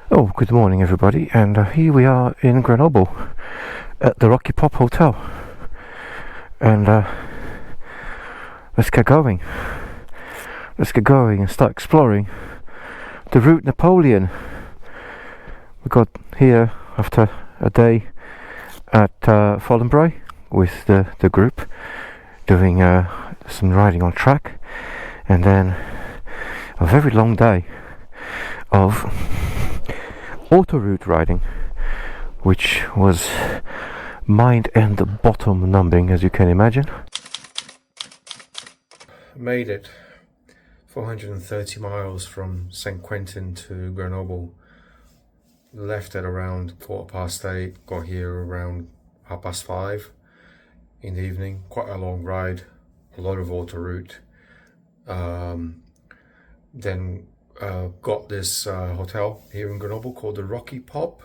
Oh, good morning everybody, and here we are in Grenoble at the Rocky Pop Hotel, and let's get going and start exploring the Route Napoleon. We got here after a day at Follenbray with the group doing some riding on track, and then a very long day of autoroute riding, which was mind and bottom numbing, as you can imagine. Made it 430 miles from St. Quentin to Grenoble. Left at around 8:15, got here around 5:30 in the evening. Quite a long ride, a lot of autoroute. Then got this hotel here in Grenoble called the Rocky Pop.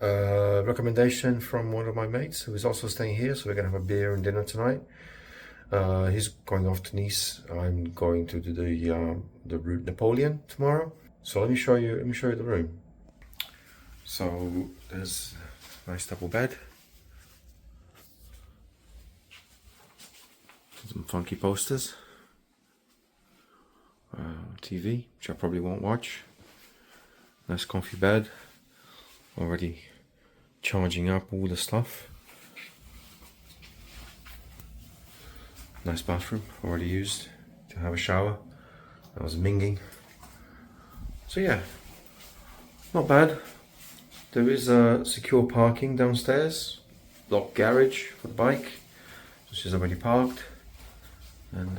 Recommendation from one of my mates who is also staying here, so we're gonna have a beer and dinner tonight. He's going off to Nice. I'm going to do the Route Napoleon tomorrow. So let me show you the room. So there's a nice double bed, some funky posters, TV, which I probably won't watch. Nice comfy bed, already charging up all the stuff. Nice bathroom, already used to have a shower. I was minging. So yeah, not bad. There is a secure parking downstairs, locked garage for the bike, which is already parked. And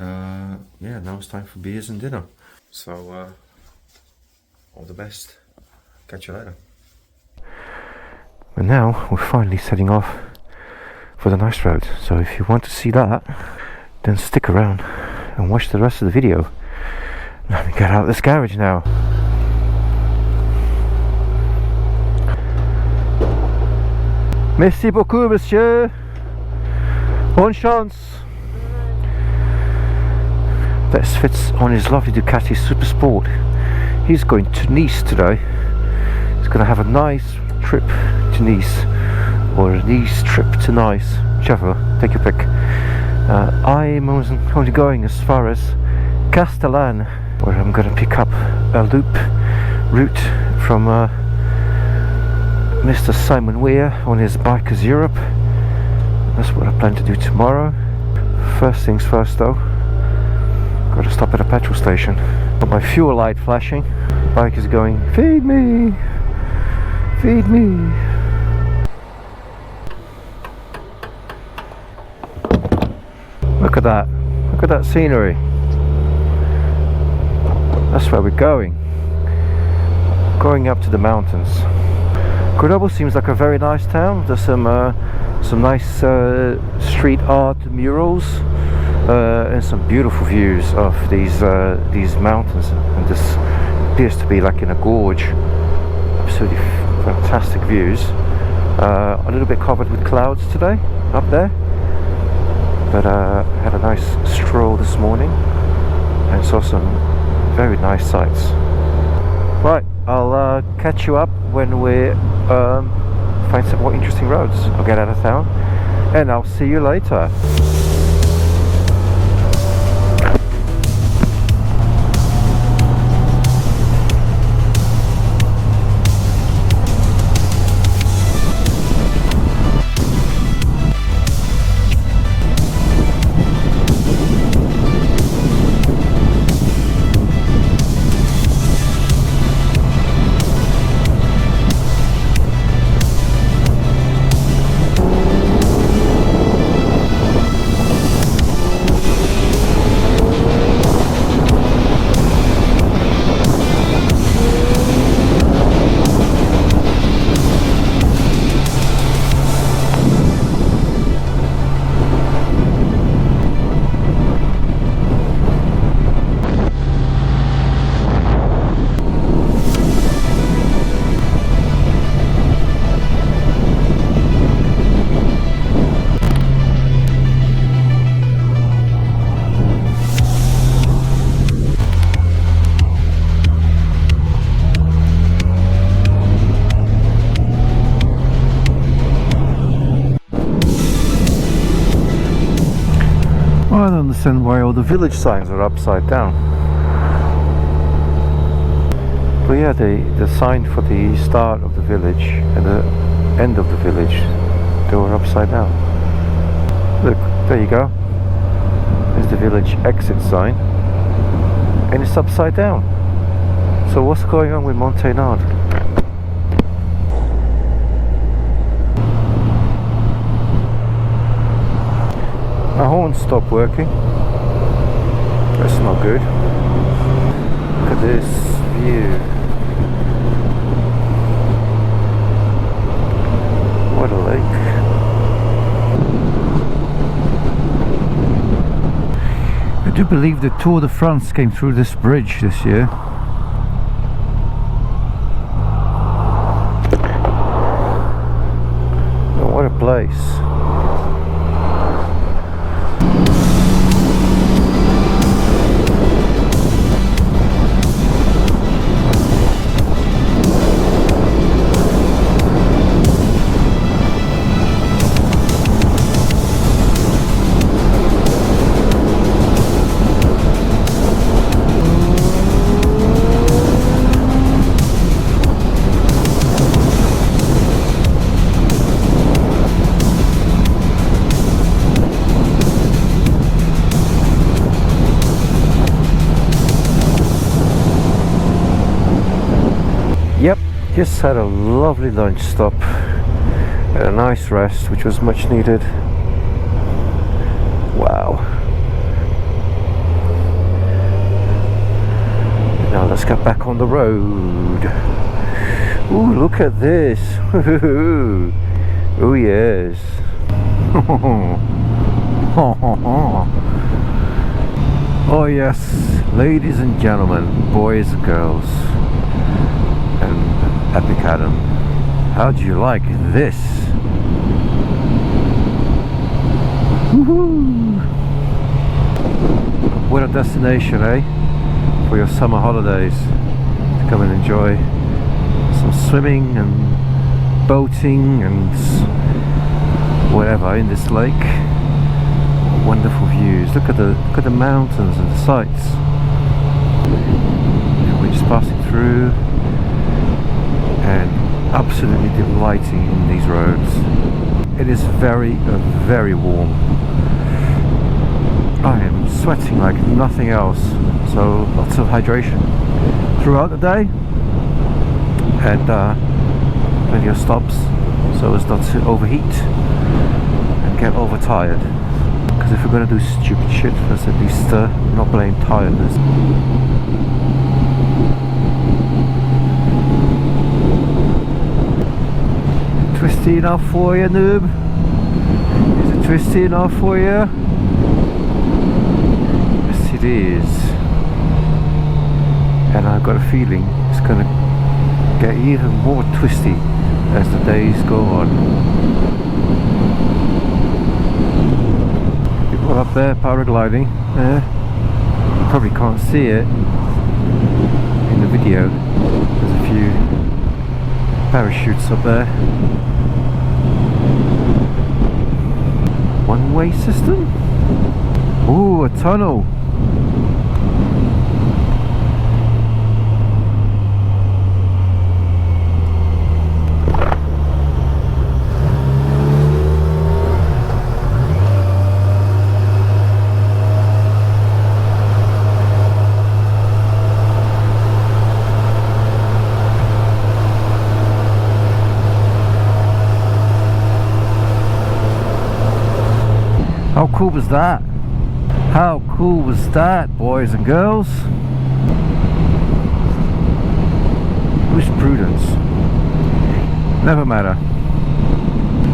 yeah, now it's time for beers and dinner. So all the best. Catch you later. And now we're finally setting off for the nice road. So if you want to see that, then stick around and watch the rest of the video. Let me get out of this garage now. Merci beaucoup, monsieur. Bonne chance. That's fits on his lovely Ducati Super Sport. He's going to Nice today. He's going to have a nice trip to Nice, or a Nice trip to Nice, whichever, take your pick. I'm only going as far as Castellane, where I'm going to pick up a loop route from Mr. Simon Weir on his Bikers Europe. That's what I plan to do tomorrow. First things first though, got to stop at a petrol station. Got my fuel light flashing. Bike is going, feed me, feed me. Look at that scenery. That's where we're going up to the mountains. Grenoble seems like a very nice town. There's some nice street art murals and some beautiful views of these mountains. And this appears to be like in a gorge. Absolutely fantastic views. A little bit covered with clouds today up there, but had a nice stroll this morning and saw some very nice sights. Right, I'll catch you up when we find some more interesting roads. I'll get out of town and I'll see you later. understand why all the village signs are upside down. But yeah, the sign for the start of the village and the end of the village, they were upside down. Look, there you go. There's the village exit sign, and it's upside down. So what's going on with Montagnard? My horn stopped working. That's not good. Look at this view. What a lake. I do believe the Tour de France came through this bridge this year. Oh, what a place. Yep, just had a lovely lunch stop and a nice rest, which was much needed. Wow. Now let's get back on the road. Ooh, look at this. Oh yes. Oh yes, ladies and gentlemen, boys and girls, and Epic Adam, how do you like this? Woohoo! What a destination, eh? For your summer holidays, to come and enjoy some swimming and boating and whatever in this lake. Wonderful views. Look at the mountains and the sights. And we're just passing through, and absolutely delighting in these roads. It is very, very warm. I am sweating like nothing else, so lots of hydration throughout the day, and plenty of stops so as not to overheat and get overtired. Because if we're going to do stupid shit, let's at least not blame tiredness. Twisty enough for you, noob? Is it twisty enough for you? Yes, it is. And I've got a feeling it's going to get even more twisty as the days go on. People up there paragliding. You probably can't see it in the video. There's a few parachutes up there. One-way system? Ooh, a tunnel. How cool was that? How cool was that, boys and girls? Who's Prudence? Never matter.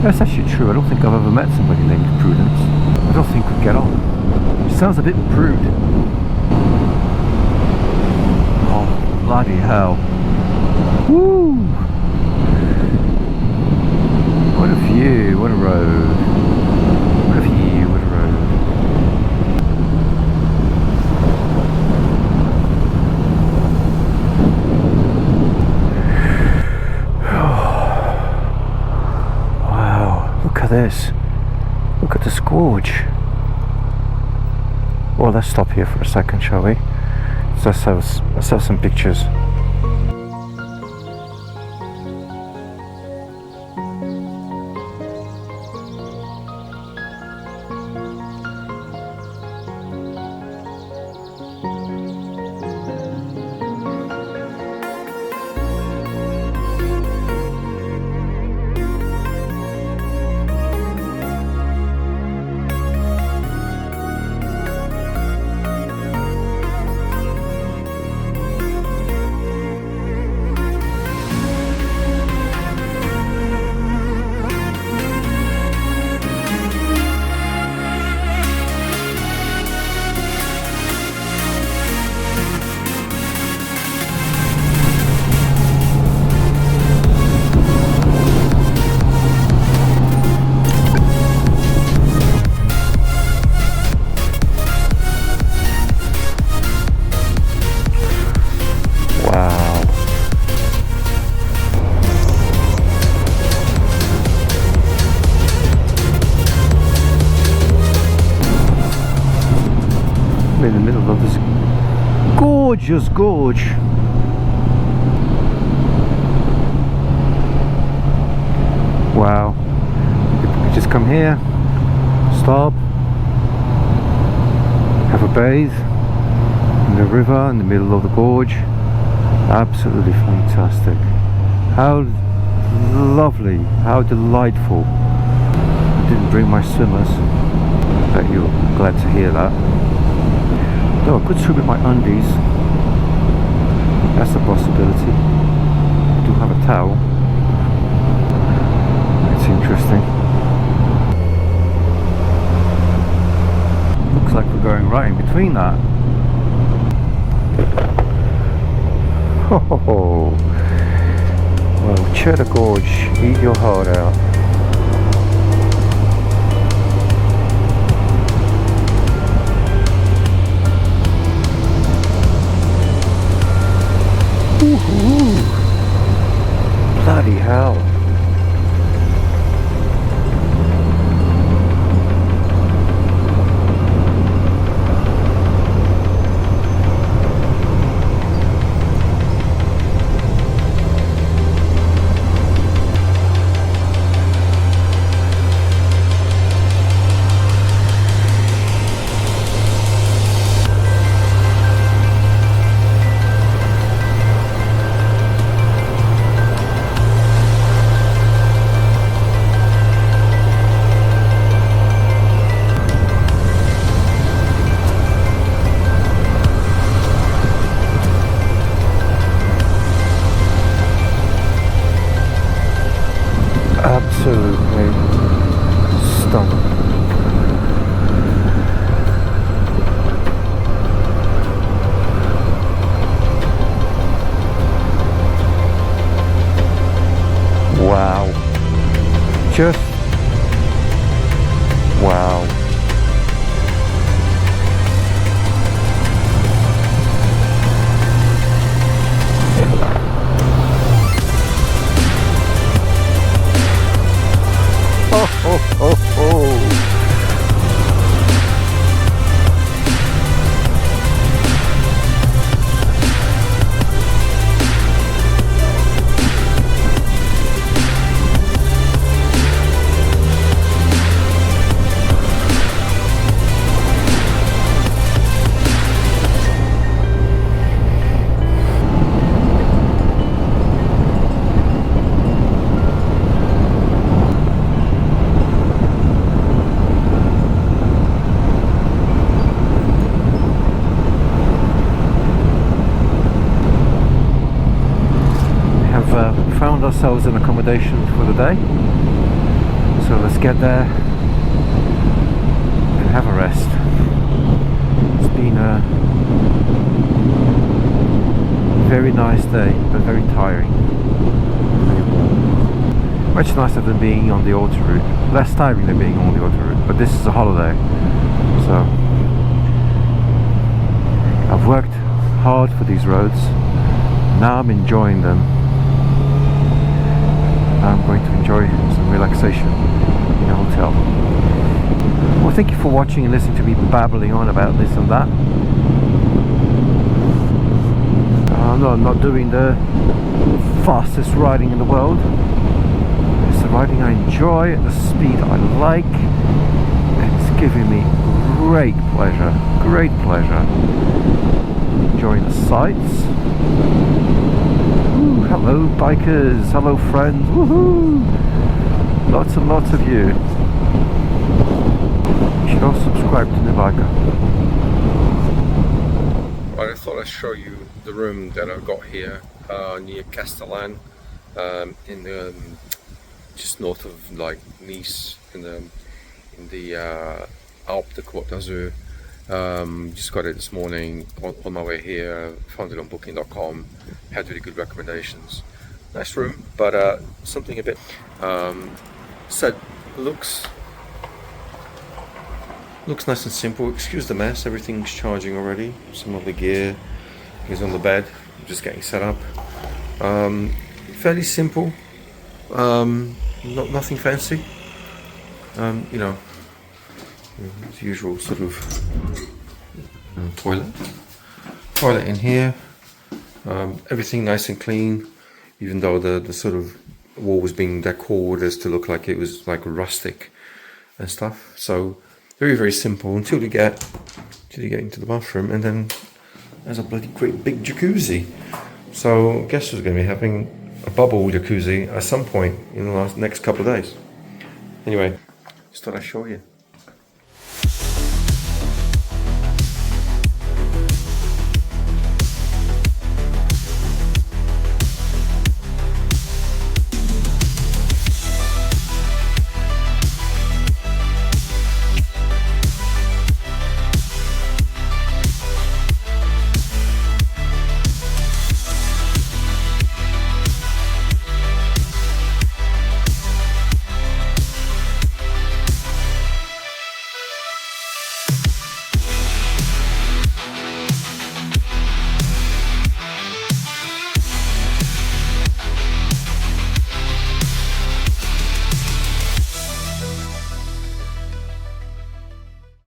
That's actually true. I don't think I've ever met somebody named Prudence. I don't think we'd get on. She sounds a bit prude. Oh, bloody hell. Woo! What a view, what a road. What a view, what a road. Wow, look at this. Look at this gorge. Well, let's stop here for a second, shall we? Let's have some pictures. In the middle of this gorgeous gorge. Wow. You just come here, stop, have a bathe in the river in the middle of the gorge. Absolutely fantastic. How lovely, how delightful. I didn't bring my swimmers. I bet you're glad to hear that. No, I could swim with my undies. That's a possibility. I do have a towel. It's interesting. Looks like we're going right in between that. Oh, well, Cheddar Gorge, eat your heart out. Ooh, bloody hell. Absolutely stunning. Wow. Just wow. Oh. Found ourselves an accommodation for the day, so let's get there and have a rest. It's been a very nice day, but very tiring, very warm. Much nicer than being on the autoroute, less tiring than being on the autoroute, but this is a holiday, so I've worked hard for these roads, now I'm enjoying them. I'm going to enjoy some relaxation in a hotel. Well, thank you for watching and listening to me babbling on about this and that. No, I'm not doing the fastest riding in the world. It's the riding I enjoy at the speed I like. It's giving me great pleasure, enjoying the sights. Ooh, hello bikers, hello friends, woohoo! Lots and lots of you. You should all subscribe to NooBiker. Right, I thought I'd show you the room that I've got here near Castellane, just north of like Nice, in the Alpes de Côte d'Azur. Just got it this morning on my way here. Found it on booking.com. Had really good recommendations. Nice room, but something a bit said looks nice and simple. Excuse the mess. Everything's charging already. Some of the gear is on the bed. I'm just getting set up. Fairly simple. Nothing fancy. You know, as usual, sort of toilet in here. Everything nice and clean, even though the sort of wall was being decored as to look like it was like rustic and stuff. So very, very simple until you get into the bathroom, and then there's a bloody great big jacuzzi. So guess who's going to be having a bubble jacuzzi at some point in the next couple of days. Anyway, just thought I'd show you.